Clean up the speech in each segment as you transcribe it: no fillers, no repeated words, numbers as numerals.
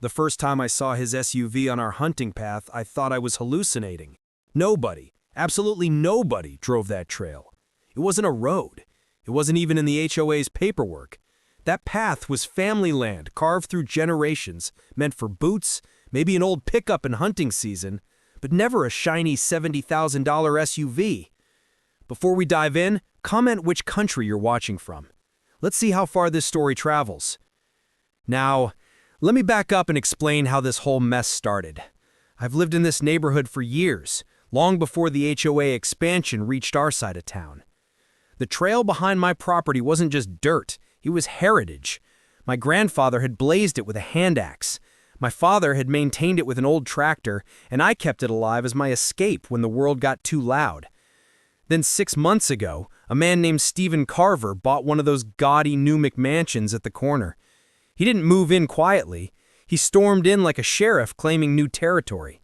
The first time I saw his SUV on our hunting path, I thought I was hallucinating. Nobody, absolutely nobody, drove that trail. It wasn't a road. It wasn't even in the HOA's paperwork. That path was family land carved through generations, meant for boots, maybe an old pickup in hunting season, but never a shiny $70,000 SUV. Before we dive in, comment which country you're watching from. Let's see how far this story travels. Now, let me back up and explain how this whole mess started. I've lived in this neighborhood for years, long before the HOA expansion reached our side of town. The trail behind my property wasn't just dirt, it was heritage. My grandfather had blazed it with a hand axe. My father had maintained it with an old tractor, and I kept it alive as my escape when the world got too loud. Then 6 months ago, a man named Stephen Carver bought one of those gaudy new McMansions at the corner. He didn't move in quietly. He stormed in like a sheriff claiming new territory.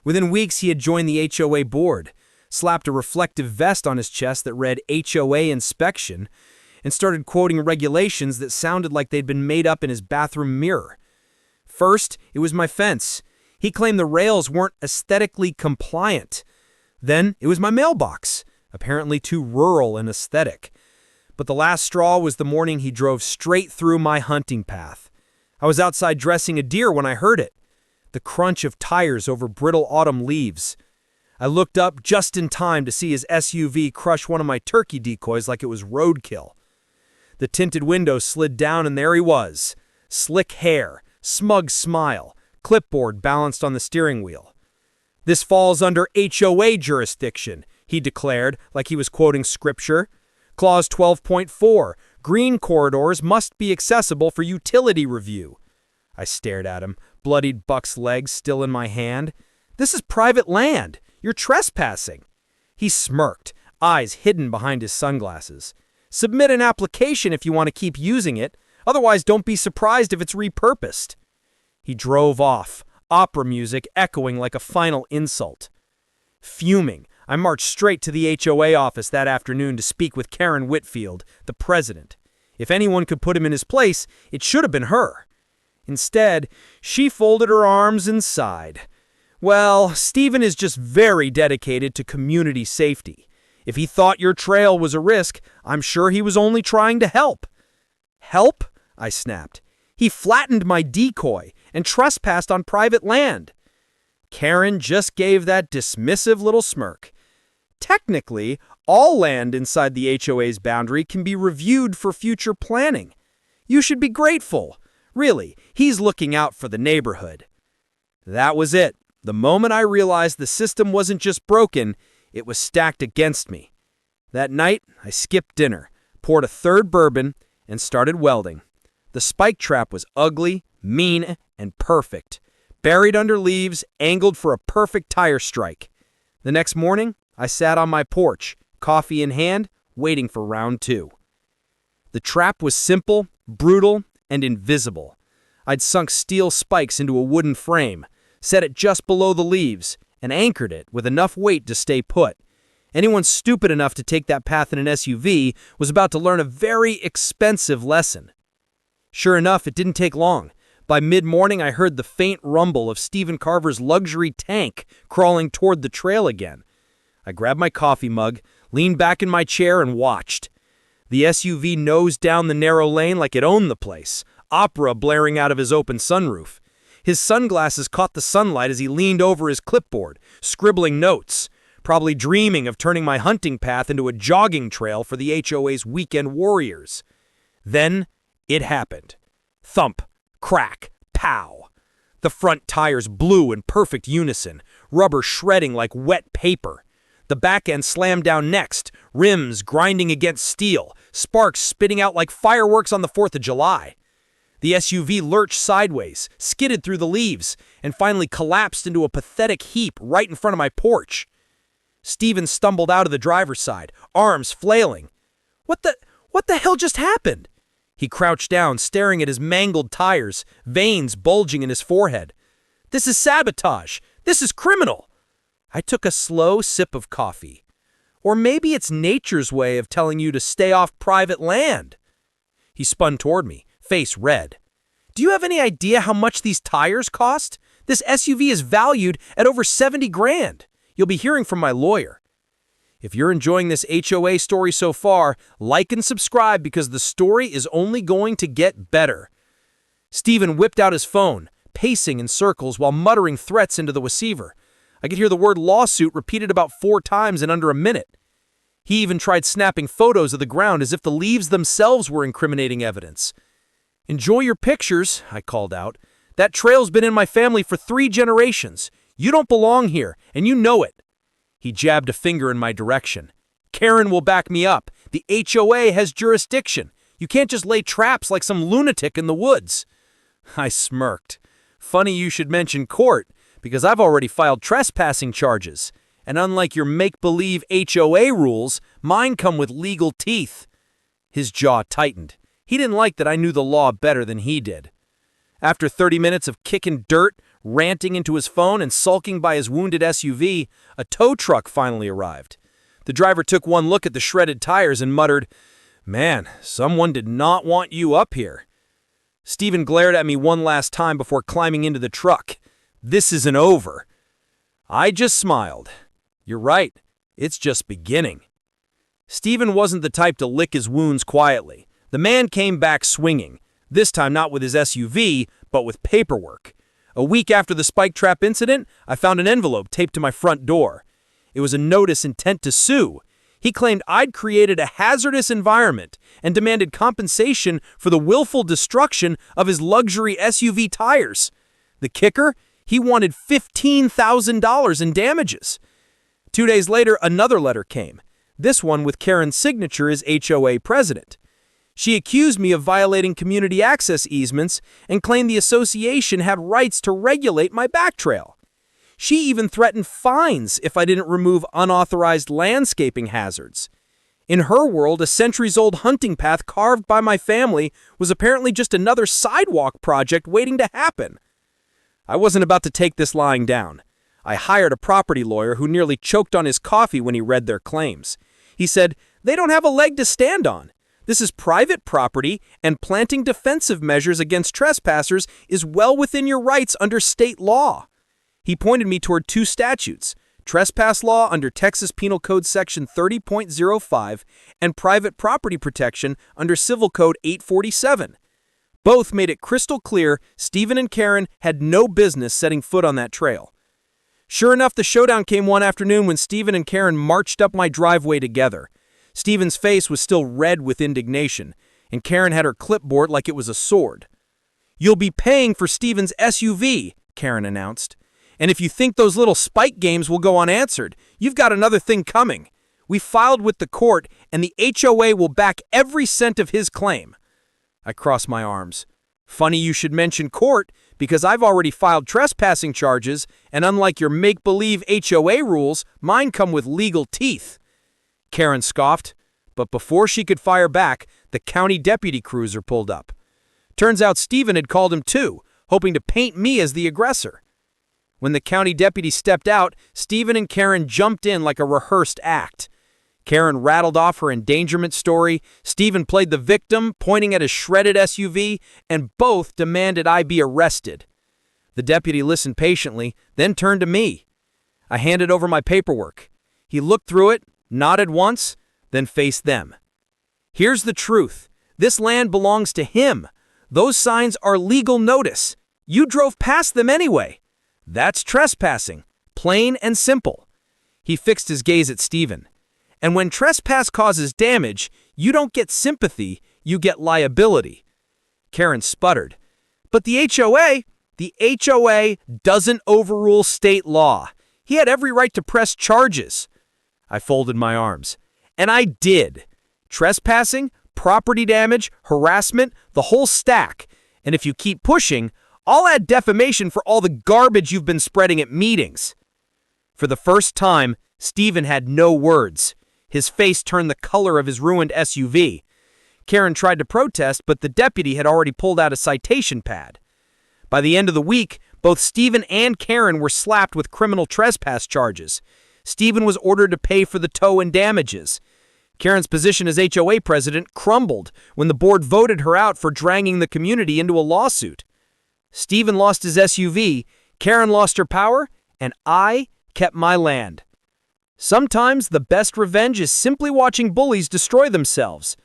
Within weeks, he had joined the HOA board, slapped a reflective vest on his chest that read HOA Inspection, and started quoting regulations that sounded like they'd been made up in his bathroom mirror. First, it was my fence. He claimed the rails weren't aesthetically compliant. Then, it was my mailbox, apparently too rural and aesthetic. But the last straw was the morning he drove straight through my hunting path. I was outside dressing a deer when I heard it. The crunch of tires over brittle autumn leaves. I looked up just in time to see his SUV crush one of my turkey decoys like it was roadkill. The tinted window slid down and there he was. Slick hair, smug smile, clipboard balanced on the steering wheel. "This falls under HOA jurisdiction," he declared like he was quoting scripture. Clause 12.4, green corridors must be accessible for utility review. I stared at him, bloodied buck's legs still in my hand. "This is private land. You're trespassing." He smirked, eyes hidden behind his sunglasses. "Submit an application if you want to keep using it. Otherwise, don't be surprised if it's repurposed." He drove off, opera music echoing like a final insult. Fuming, I marched straight to the HOA office that afternoon to speak with Karen Whitfield, the president. If anyone could put him in his place, it should have been her. Instead, she folded her arms and sighed. "Well, Stephen is just very dedicated to community safety. If he thought your trail was a risk, I'm sure he was only trying to help." "Help?" I snapped. "He flattened my decoy and trespassed on private land." Karen just gave that dismissive little smirk. "Technically, all land inside the HOA's boundary can be reviewed for future planning. You should be grateful. Really, he's looking out for the neighborhood." That was it. The moment I realized the system wasn't just broken, it was stacked against me. That night, I skipped dinner, poured a third bourbon, and started welding. The spike trap was ugly, mean, and perfect. Buried under leaves, angled for a perfect tire strike. The next morning, I sat on my porch, coffee in hand, waiting for round 2. The trap was simple, brutal, and invisible. I'd sunk steel spikes into a wooden frame, set it just below the leaves, and anchored it with enough weight to stay put. Anyone stupid enough to take that path in an SUV was about to learn a very expensive lesson. Sure enough, it didn't take long. By mid-morning, I heard the faint rumble of Stephen Carver's luxury tank crawling toward the trail again. I grabbed my coffee mug, leaned back in my chair, and watched. The SUV nosed down the narrow lane like it owned the place, opera blaring out of his open sunroof. His sunglasses caught the sunlight as he leaned over his clipboard, scribbling notes, probably dreaming of turning my hunting path into a jogging trail for the HOA's weekend warriors. Then it happened. Thump, crack, pow. The front tires blew in perfect unison, rubber shredding like wet paper. The back end slammed down next, rims grinding against steel, sparks spitting out like fireworks on the 4th of July. The SUV lurched sideways, skidded through the leaves, and finally collapsed into a pathetic heap right in front of my porch. Stephen stumbled out of the driver's side, arms flailing. What the hell just happened?" He crouched down, staring at his mangled tires, veins bulging in his forehead. "This is sabotage. This is criminal." I took a slow sip of coffee. "Or maybe it's nature's way of telling you to stay off private land." He spun toward me, face red. Do you have any idea how much these tires cost? This SUV is valued at over 70 grand. You'll be hearing from my lawyer. If you're enjoying this HOA story so far, like and subscribe because the story is only going to get better. Stephen whipped out his phone, pacing in circles while muttering threats into the receiver. I could hear the word lawsuit repeated about 4 times in under a minute. He even tried snapping photos of the ground as if the leaves themselves were incriminating evidence. "Enjoy your pictures," I called out. "That trail's been in my family for 3 generations. You don't belong here, and you know it." He jabbed a finger in my direction. "Karen will back me up. The HOA has jurisdiction. You can't just lay traps like some lunatic in the woods." I smirked. "Funny you should mention court, because I've already filed trespassing charges. And unlike your make-believe HOA rules, mine come with legal teeth." His jaw tightened. He didn't like that I knew the law better than he did. After 30 minutes of kicking dirt, ranting into his phone, and sulking by his wounded SUV, a tow truck finally arrived. The driver took one look at the shredded tires and muttered, "Man, someone did not want you up here." Stephen glared at me one last time before climbing into the truck. "This isn't over." I just smiled. "You're right. It's just beginning." Stephen wasn't the type to lick his wounds quietly. The man came back swinging, this time not with his SUV, but with paperwork. A week after the spike trap incident, I found an envelope taped to my front door. It was a notice intent to sue. He claimed I'd created a hazardous environment and demanded compensation for the willful destruction of his luxury SUV tires. The kicker? He wanted $15,000 in damages. 2 days later, another letter came, this one with Karen's signature as HOA president. She accused me of violating community access easements and claimed the association had rights to regulate my back trail. She even threatened fines if I didn't remove unauthorized landscaping hazards. In her world, a centuries-old hunting path carved by my family was apparently just another sidewalk project waiting to happen. I wasn't about to take this lying down. I hired a property lawyer who nearly choked on his coffee when he read their claims. He said, "They don't have a leg to stand on. This is private property, and planting defensive measures against trespassers is well within your rights under state law." He pointed me toward 2 statutes, trespass law under Texas Penal Code Section 30.05 and private property protection under Civil Code 847. Both made it crystal clear Stephen and Karen had no business setting foot on that trail. Sure enough, the showdown came one afternoon when Stephen and Karen marched up my driveway together. Stephen's face was still red with indignation, and Karen had her clipboard like it was a sword. "You'll be paying for Stephen's SUV," Karen announced. "And if you think those little spike games will go unanswered, you've got another thing coming. We filed with the court, and the HOA will back every cent of his claim." I crossed my arms. "Funny you should mention court, because I've already filed trespassing charges, and unlike your make-believe HOA rules, mine come with legal teeth." Karen scoffed, but before she could fire back, the county deputy cruiser pulled up. Turns out Stephen had called him too, hoping to paint me as the aggressor. When the county deputy stepped out, Stephen and Karen jumped in like a rehearsed act. Karen rattled off her endangerment story, Stephen played the victim, pointing at his shredded SUV, and both demanded I be arrested. The deputy listened patiently, then turned to me. I handed over my paperwork. He looked through it, nodded once, then faced them. "Here's the truth. This land belongs to him. Those signs are legal notice. You drove past them anyway. That's trespassing, plain and simple." He fixed his gaze at Stephen. "And when trespass causes damage, you don't get sympathy, you get liability." Karen sputtered. "But the HOA doesn't overrule state law. He had every right to press charges." I folded my arms. "And I did. Trespassing, property damage, harassment, the whole stack. And if you keep pushing, I'll add defamation for all the garbage you've been spreading at meetings." For the first time, Stephen had no words. His face turned the color of his ruined SUV. Karen tried to protest, but the deputy had already pulled out a citation pad. By the end of the week, both Stephen and Karen were slapped with criminal trespass charges. Stephen was ordered to pay for the tow and damages. Karen's position as HOA president crumbled when the board voted her out for dragging the community into a lawsuit. Stephen lost his SUV, Karen lost her power, and I kept my land. Sometimes the best revenge is simply watching bullies destroy themselves.